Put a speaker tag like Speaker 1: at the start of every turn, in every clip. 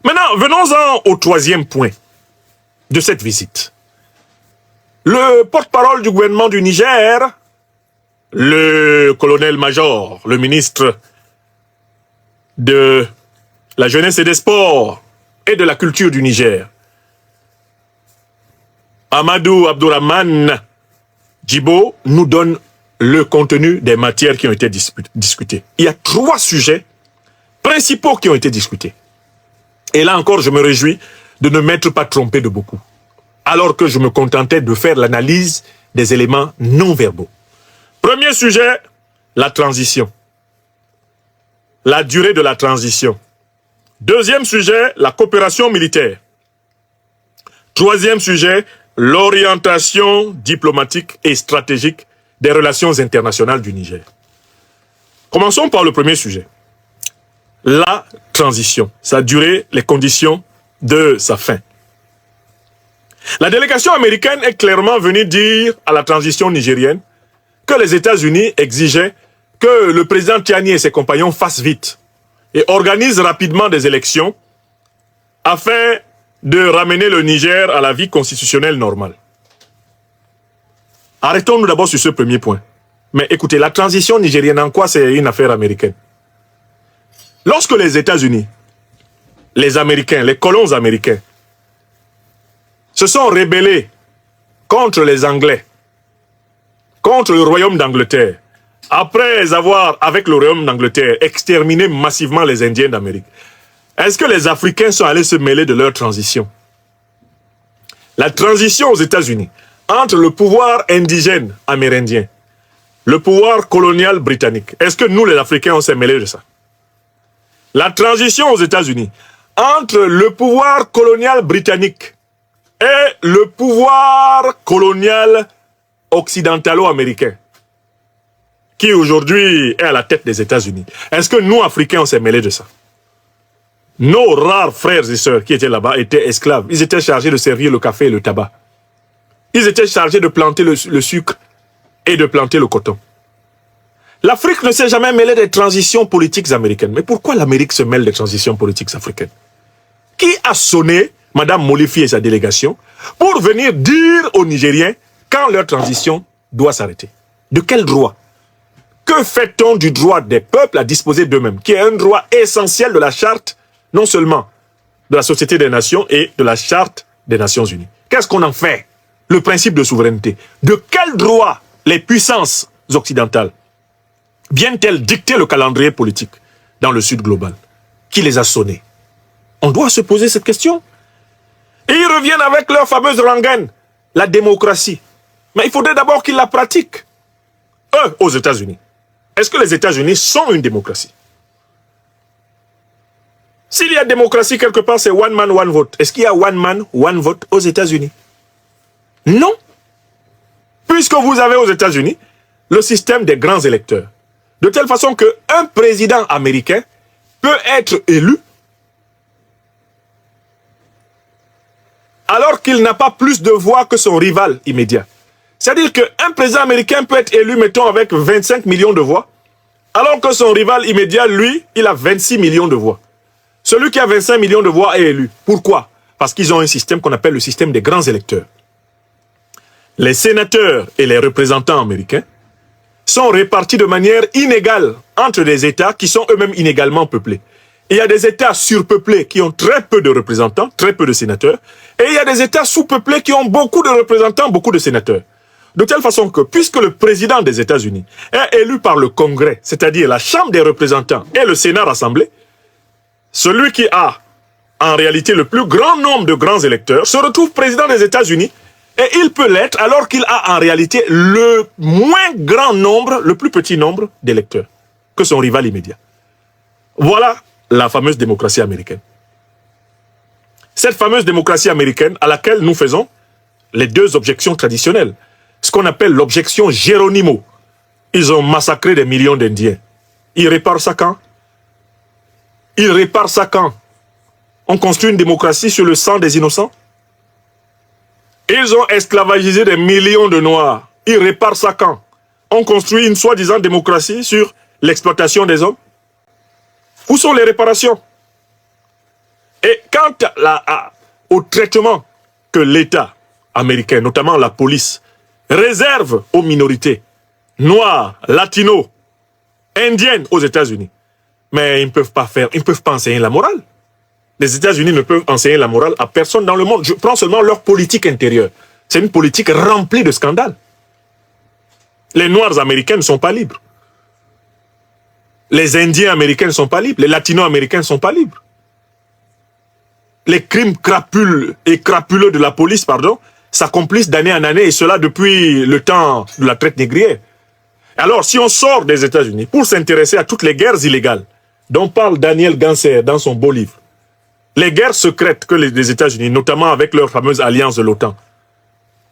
Speaker 1: Maintenant, venons-en au troisième point de cette visite. Le porte-parole du gouvernement du Niger, le colonel-major, le ministre de la jeunesse et des sports et de la culture du Niger, Amadou Abdourahmane Djibo, nous donne le contenu des matières qui ont été discutées. Il y a 3 sujets principaux qui ont été discutés. Et là encore, je me réjouis de ne m'être pas trompé de beaucoup, alors que je me contentais de faire l'analyse des éléments non-verbaux. Premier sujet, la transition. La durée de la transition. Deuxième sujet, la coopération militaire. Troisième sujet, l'orientation diplomatique et stratégique des relations internationales du Niger. Commençons par le premier sujet. La transition, sa durée, les conditions de sa fin. La délégation américaine est clairement venue dire à la transition nigérienne que les États-Unis exigeaient que le président Tiani et ses compagnons fassent vite et organisent rapidement des élections afin de ramener le Niger à la vie constitutionnelle normale. Arrêtons-nous d'abord sur ce premier point. Mais écoutez, la transition nigérienne, en quoi c'est une affaire américaine? Lorsque les États-Unis, les Américains, les colons américains, se sont rébellés contre les Anglais, contre le royaume d'Angleterre, après avoir, avec le royaume d'Angleterre, exterminé massivement les Indiens d'Amérique, est-ce que les Africains sont allés se mêler de leur transition? La transition aux États-Unis entre le pouvoir indigène amérindien, le pouvoir colonial britannique, est-ce que nous, les Africains, on s'est mêlés de ça? La transition aux États-Unis entre le pouvoir colonial britannique et le pouvoir colonial occidentalo-américain, qui aujourd'hui est à la tête des États-Unis. Est-ce que nous, Africains, on s'est mêlés de ça? Nos rares frères et sœurs qui étaient là-bas étaient esclaves. Ils étaient chargés de servir le café et le tabac. Ils étaient chargés de planter le sucre et de planter le coton. L'Afrique ne s'est jamais mêlée des transitions politiques américaines. Mais pourquoi l'Amérique se mêle des transitions politiques africaines? Qui a sonné Mme Molifi et sa délégation pour venir dire aux Nigériens quand leur transition doit s'arrêter? De quel droit? Que fait-on du droit des peuples à disposer d'eux-mêmes, qui est un droit essentiel de la charte, non seulement de la Société des Nations et de la charte des Nations Unies? Qu'est-ce qu'on en fait? Le principe de souveraineté. De quel droit les puissances occidentales viennent-elles dicter le calendrier politique dans le Sud global? Qui les a sonnés? On doit se poser cette question. Et ils reviennent avec leur fameuse rengaine, la démocratie. Mais il faudrait d'abord qu'ils la pratiquent. Eux, aux États-Unis. Est-ce que les États-Unis sont une démocratie? S'il y a démocratie quelque part, c'est one man, one vote. Est-ce qu'il y a one man, one vote aux États-Unis? Non. Puisque vous avez aux États-Unis le système des grands électeurs. De telle façon qu'un président américain peut être élu alors qu'il n'a pas plus de voix que son rival immédiat. C'est-à-dire qu'un président américain peut être élu, mettons, avec 25 millions de voix, alors que son rival immédiat, lui, il a 26 millions de voix. Celui qui a 25 millions de voix est élu. Pourquoi? Parce qu'ils ont un système qu'on appelle le système des grands électeurs. Les sénateurs et les représentants américains sont répartis de manière inégale entre des États qui sont eux-mêmes inégalement peuplés. Il y a des États surpeuplés qui ont très peu de représentants, très peu de sénateurs, et il y a des États sous-peuplés qui ont beaucoup de représentants, beaucoup de sénateurs. De telle façon que, puisque le président des États-Unis est élu par le Congrès, c'est-à-dire la Chambre des représentants et le Sénat rassemblé, celui qui a en réalité le plus grand nombre de grands électeurs se retrouve président des États-Unis, et il peut l'être alors qu'il a en réalité le moins grand nombre, le plus petit nombre d'électeurs que son rival immédiat. Voilà la fameuse démocratie américaine. Cette fameuse démocratie américaine à laquelle nous faisons les deux objections traditionnelles. Ce qu'on appelle l'objection Geronimo. Ils ont massacré des millions d'Indiens. Ils réparent ça quand? Ils réparent ça quand? On construit une démocratie sur le sang des innocents? Ils ont esclavagisé des millions de Noirs. Ils réparent ça quand? On construit une soi-disant démocratie sur l'exploitation des hommes? Où sont les réparations? Et quant au traitement que l'État américain, notamment la police, réserve aux minorités noires, latinos, indiennes aux États-Unis, mais ils ne peuvent pas enseigner la morale. Les États-Unis ne peuvent enseigner la morale à personne dans le monde. Je prends seulement leur politique intérieure. C'est une politique remplie de scandales. Les Noirs américains ne sont pas libres. Les Indiens américains ne sont pas libres. Les Latinos américains ne sont pas libres. Les crimes crapuleux de la police, s'accomplissent d'année en année, et cela depuis le temps de la traite négrière. Alors, si on sort des États-Unis pour s'intéresser à toutes les guerres illégales dont parle Daniel Ganser dans son beau livre, les guerres secrètes que les États-Unis, notamment avec leur fameuse alliance de l'OTAN,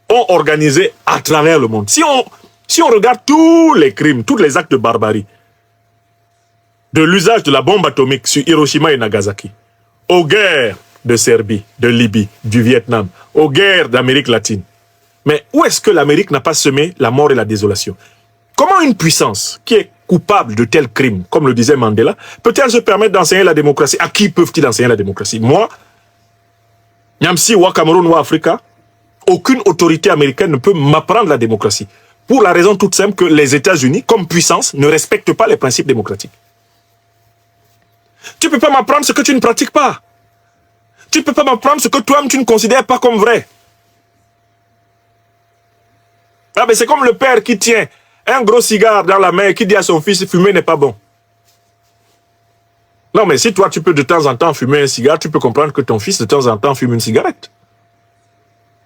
Speaker 1: ont organisées à travers le monde. Si on regarde tous les crimes, tous les actes de barbarie, de l'usage de la bombe atomique sur Hiroshima et Nagasaki, aux guerres de Serbie, de Libye, du Vietnam, aux guerres d'Amérique latine, mais où est-ce que l'Amérique n'a pas semé la mort et la désolation? Comment une puissance qui est coupable de tels crimes, comme le disait Mandela, peut-elle se permettre d'enseigner la démocratie? À qui peuvent-ils enseigner la démocratie? Moi, Nyamsi ou Cameroun ou Africa, aucune autorité américaine ne peut m'apprendre la démocratie. Pour la raison toute simple que les États-Unis, comme puissance, ne respectent pas les principes démocratiques. Tu ne peux pas m'apprendre ce que tu ne pratiques pas. Tu ne peux pas m'apprendre ce que toi-même tu ne considères pas comme vrai. Ah ben c'est comme le père qui tient un gros cigare dans la main et qui dit à son fils, fumer n'est pas bon. Non, mais si toi, tu peux de temps en temps fumer un cigare, tu peux comprendre que ton fils, de temps en temps, fume une cigarette.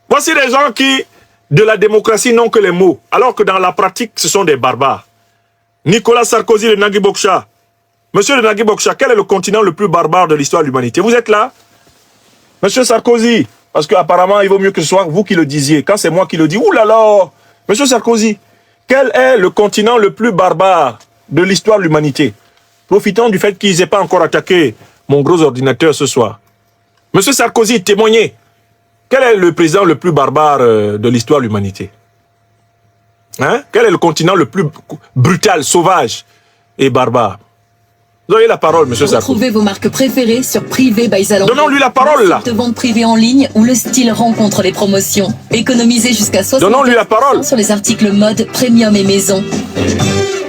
Speaker 1: Voici des gens qui, de la démocratie, n'ont que les mots, alors que dans la pratique, ce sont des barbares. Nicolas Sarkozy de Nagui Bokcha. Monsieur de Nagui Bokcha, quel est le continent le plus barbare de l'histoire de l'humanité? Vous êtes là? Monsieur Sarkozy, parce qu'apparemment, il vaut mieux que ce soit vous qui le disiez. Quand c'est moi qui le dis, oulala, Monsieur Sarkozy, quel est le continent le plus barbare de l'histoire de l'humanité? Profitons du fait qu'ils n'aient pas encore attaqué mon gros ordinateur ce soir. Monsieur Sarkozy, témoignez. Quel est le président le plus barbare de l'histoire de l'humanité? Hein? Quel est le continent le plus brutal, sauvage et barbare? Vous avez la parole, monsieur Sarkozy.
Speaker 2: Retrouvez vos marques préférées sur Privé by Zalando.
Speaker 1: Donnons-lui la parole, là.
Speaker 2: De vente privée en ligne où le style rencontre les promotions. Économisez jusqu'à 60%
Speaker 1: Donnons-lui la parole
Speaker 2: sur les articles mode, premium et maison.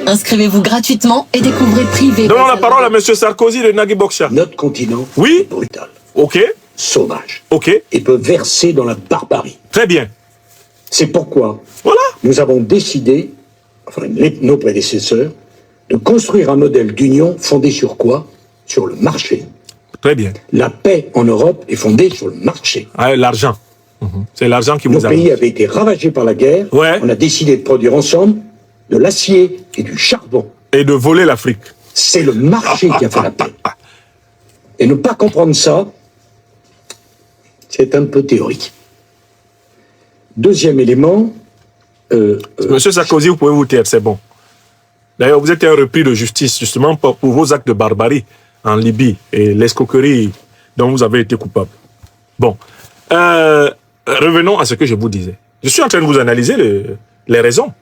Speaker 2: Inscrivez-vous gratuitement et découvrez Privé.
Speaker 1: Donnons la parole à monsieur Sarkozy de Nagui Bokcha.
Speaker 3: Notre continent
Speaker 1: oui
Speaker 3: est brutal.
Speaker 1: Ok.
Speaker 3: Sauvage.
Speaker 1: Ok.
Speaker 3: Et peut verser dans la barbarie.
Speaker 1: Très bien.
Speaker 3: C'est pourquoi
Speaker 1: voilà.
Speaker 3: Nous avons décidé, nos prédécesseurs, de construire un modèle d'union fondé sur quoi? Sur le marché.
Speaker 1: Très bien.
Speaker 3: La paix en Europe est fondée sur le marché.
Speaker 1: Ah, l'argent. C'est l'argent qui vous a...
Speaker 3: Nos pays avaient été ravagés par la guerre.
Speaker 1: Ouais.
Speaker 3: On a décidé de produire ensemble de l'acier et du charbon.
Speaker 1: Et de voler l'Afrique.
Speaker 3: C'est le marché qui a fait la paix. Et ne pas comprendre ça, c'est un peu théorique. Deuxième élément...
Speaker 1: Monsieur Sarkozy, vous pouvez vous taire, c'est bon. D'ailleurs, vous êtes un repris de justice, justement, pour vos actes de barbarie en Libye et l'escroquerie dont vous avez été coupable. Bon. Revenons à ce que je vous disais. Je suis en train de vous analyser les raisons.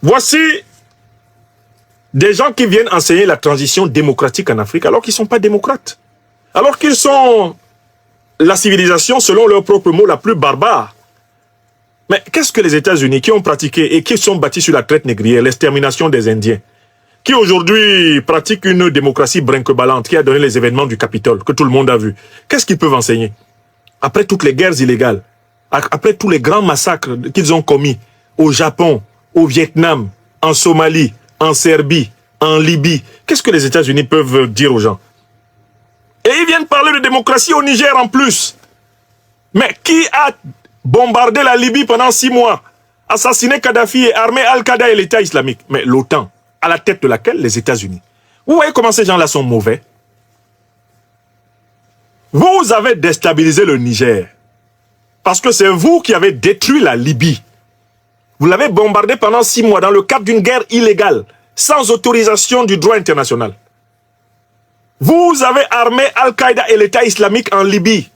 Speaker 1: Voici des gens qui viennent enseigner la transition démocratique en Afrique alors qu'ils ne sont pas démocrates. Alors qu'ils sont la civilisation, selon leurs propres mots, la plus barbare. Mais qu'est-ce que les États-Unis, qui ont pratiqué et qui sont bâtis sur la traite négrière, l'extermination des Indiens, qui aujourd'hui pratiquent une démocratie brinque-ballante, qui a donné les événements du Capitole, que tout le monde a vu, qu'est-ce qu'ils peuvent enseigner? Après toutes les guerres illégales, après tous les grands massacres qu'ils ont commis au Japon, au Vietnam, en Somalie, en Serbie, en Libye, qu'est-ce que les États-Unis peuvent dire aux gens? Et ils viennent parler de démocratie au Niger en plus. Mais qui a bombardé la Libye pendant 6 mois, assassiné Kadhafi et armé Al-Qaïda et l'État islamique? Mais l'OTAN, à la tête de laquelle les États-Unis. Vous voyez comment ces gens-là sont mauvais? Vous avez déstabilisé le Niger. Parce que c'est vous qui avez détruit la Libye. Vous l'avez bombardé pendant 6 mois dans le cadre d'une guerre illégale, sans autorisation du droit international. Vous avez armé Al-Qaïda et l'État islamique en Libye.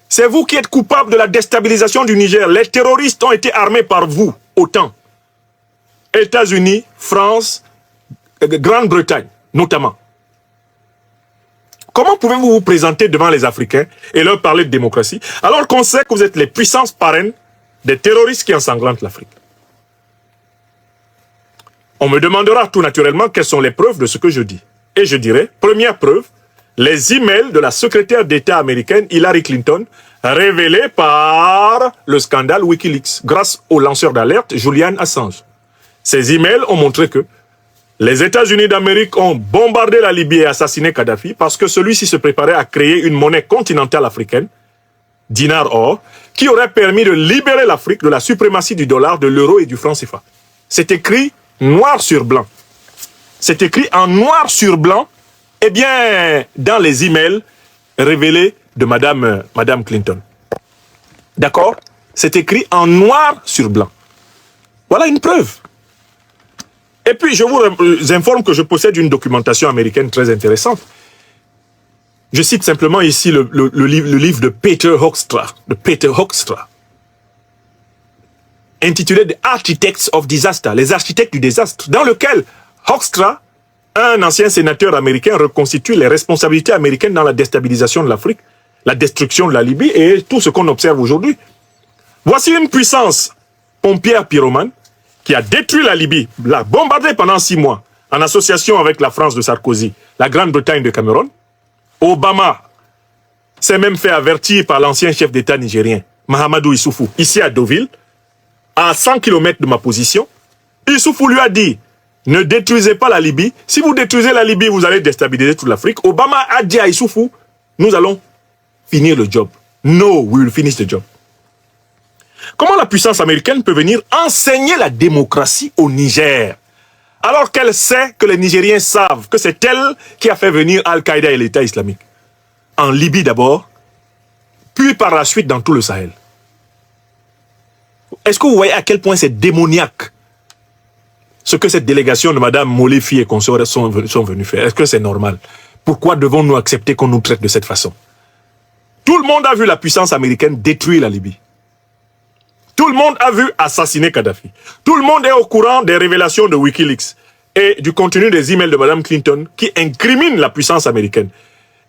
Speaker 1: C'est vous qui êtes coupable de la déstabilisation du Niger. Les terroristes ont été armés par vous, OTAN. États-Unis, France, Grande-Bretagne, notamment. Comment pouvez-vous vous présenter devant les Africains et leur parler de démocratie alors qu'on sait que vous êtes les puissances parraines des terroristes qui ensanglantent l'Afrique? On me demandera tout naturellement quelles sont les preuves de ce que je dis. Et je dirai, première preuve, les emails de la secrétaire d'État américaine Hillary Clinton révélés par le scandale Wikileaks grâce au lanceur d'alerte Julian Assange. Ces emails ont montré que les États-Unis d'Amérique ont bombardé la Libye et assassiné Kadhafi parce que celui-ci se préparait à créer une monnaie continentale africaine, dinar-or, qui aurait permis de libérer l'Afrique de la suprématie du dollar, de l'euro et du franc CFA. C'est écrit noir sur blanc. C'est écrit en noir sur blanc, eh bien, dans les emails révélés de Madame Clinton. D'accord? C'est écrit en noir sur blanc. Voilà une preuve. Et puis, je vous informe que je possède une documentation américaine très intéressante. Je cite simplement ici le livre de Peter Hoekstra, intitulé The Architects of Disaster, les architectes du désastre, dans lequel Hoekstra, un ancien sénateur américain, reconstitue les responsabilités américaines dans la déstabilisation de l'Afrique, la destruction de la Libye et tout ce qu'on observe aujourd'hui. Voici une puissance pompière pyromane qui a détruit la Libye, l'a bombardée pendant 6 mois, en association avec la France de Sarkozy, la Grande-Bretagne de Cameroun. Obama s'est même fait avertir par l'ancien chef d'État nigérien, Mahamadou Issoufou, ici à Deauville, à 100 km de ma position. Issoufou lui a dit, ne détruisez pas la Libye. Si vous détruisez la Libye, vous allez déstabiliser toute l'Afrique. Obama a dit à Issoufou, nous allons finir le job. No, we will finish the job. Comment la puissance américaine peut venir enseigner la démocratie au Niger, alors qu'elle sait que les Nigériens savent que c'est elle qui a fait venir Al-Qaïda et l'État islamique? En Libye d'abord, puis par la suite dans tout le Sahel. Est-ce que vous voyez à quel point c'est démoniaque ce que cette délégation de Mme Molefi et consorts sont venus faire? Est-ce que c'est normal? Pourquoi devons-nous accepter qu'on nous traite de cette façon? Tout le monde a vu la puissance américaine détruire la Libye. Tout le monde a vu assassiner Kadhafi. Tout le monde est au courant des révélations de Wikileaks et du contenu des emails de Mme Clinton qui incriminent la puissance américaine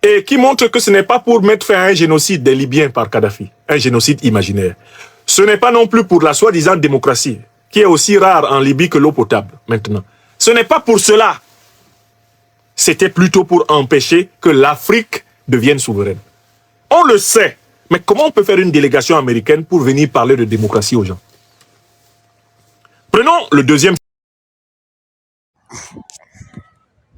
Speaker 1: et qui montrent que ce n'est pas pour mettre fin à un génocide des Libyens par Kadhafi, un génocide imaginaire. Ce n'est pas non plus pour la soi-disant démocratie, qui est aussi rare en Libye que l'eau potable maintenant. Ce n'est pas pour cela. C'était plutôt pour empêcher que l'Afrique devienne souveraine. On le sait. Mais comment on peut faire une délégation américaine pour venir parler de démocratie aux gens? Prenons le deuxième.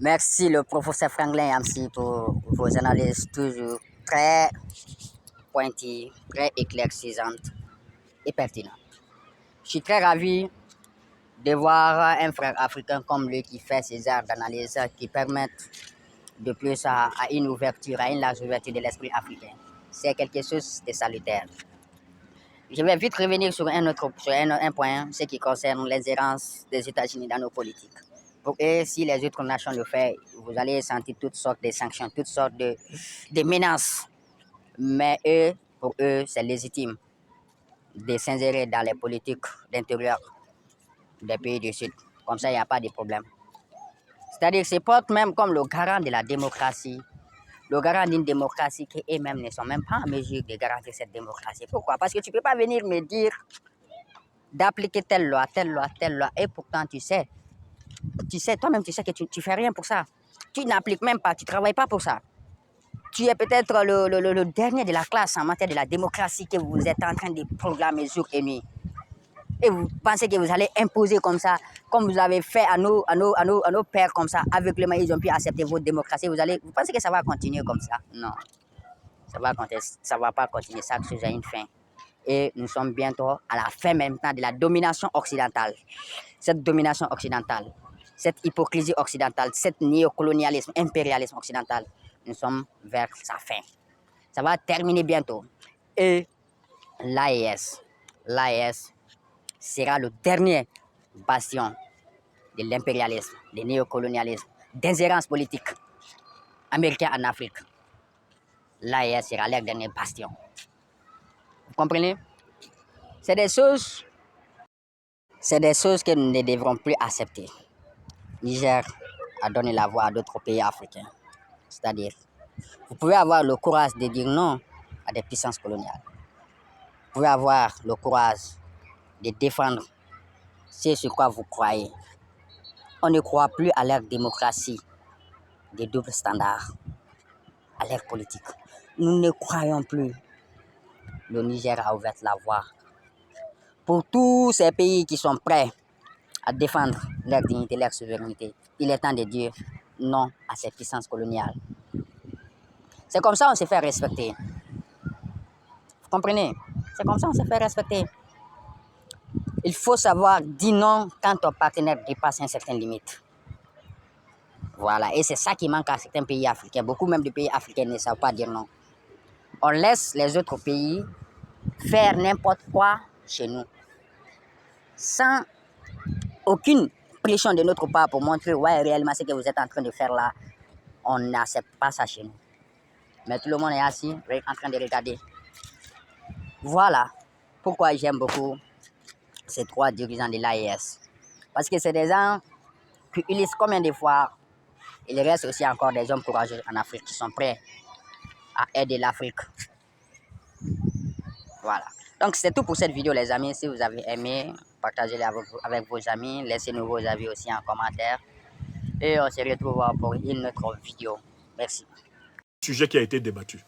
Speaker 4: Merci le professeur Franklin Yamsi pour vos analyses toujours très pointues, très éclaircissantes et pertinentes. Je suis très ravi de voir un frère africain comme lui qui fait ces arts d'analyse qui permettent de plus à une ouverture, à une large ouverture de l'esprit africain. C'est quelque chose de salutaire. Je vais vite revenir sur un point, ce qui concerne l'ingérence des États-Unis dans nos politiques. Pour eux, si les autres nations le font, vous allez sentir toutes sortes de sanctions, toutes sortes de menaces. Mais eux, pour eux, c'est légitime de s'ingérer dans les politiques d'intérieur des pays du Sud. Comme ça, il n'y a pas de problème. C'est-à-dire qu'ils se portent même comme le garant de la démocratie, le garant d'une démocratie qui eux-mêmes ne sont même pas en mesure de garantir cette démocratie. Pourquoi? Parce que tu ne peux pas venir me dire d'appliquer telle loi, et pourtant tu sais, toi-même tu sais que tu ne fais rien pour ça. Tu n'appliques même pas, tu ne travailles pas pour ça. Tu es peut-être le dernier de la classe en matière de la démocratie que vous êtes en train de programmer jour et nuit. Et vous pensez que vous allez imposer comme ça, comme vous avez fait à nos pères comme ça, aveuglément, ils ont pu accepter votre démocratie. Vous pensez que ça va continuer comme ça? Non. Ça va pas continuer, ça a une fin. Et nous sommes bientôt à la fin même temps de la domination occidentale. Cette domination occidentale, cette hypocrisie occidentale, cet néocolonialisme, impérialisme occidental, nous sommes vers sa fin. Ça va terminer bientôt. Et l'AES sera le dernier bastion de l'impérialisme, du néocolonialisme, d'ingérence politique américaine en Afrique. L'AES sera leur dernier bastion. Vous comprenez? C'est des choses que nous ne devrons plus accepter. Niger a donné la voix à d'autres pays africains. C'est-à-dire, Vous pouvez avoir le courage de dire non à des puissances coloniales. Vous pouvez avoir le courage de défendre ce sur quoi vous croyez. On ne croit plus à l'ère démocratie, des doubles standards, à l'ère politique. Nous ne croyons plus. Le Niger a ouvert la voie pour tous ces pays qui sont prêts à défendre leur dignité, leur souveraineté. Il est temps de dire non à ces puissances coloniales. C'est comme ça qu'on se fait respecter. Vous comprenez? C'est comme ça qu'on se fait respecter. Il faut savoir dire non quand ton partenaire dépasse une certaine limite. Voilà, et c'est ça qui manque à certains pays africains. Beaucoup même de pays africains ne savent pas dire non. On laisse les autres pays faire n'importe quoi chez nous, sans aucune pression de notre part pour montrer ouais, réellement ce que vous êtes en train de faire là. On n'accepte pas ça chez nous. Mais tout le monde est assis, en train de regarder. Voilà pourquoi j'aime beaucoup ces trois dirigeants de l'AES. Parce que c'est des gens qui utilisent combien de fois. Il reste aussi encore des hommes courageux en Afrique qui sont prêts à aider l'Afrique. Voilà. Donc c'est tout pour cette vidéo les amis. Si vous avez aimé, partagez-la avec vos amis. Laissez-nous vos avis aussi en commentaire. Et on se retrouve pour une autre vidéo. Merci.
Speaker 1: Sujet qui a été débattu.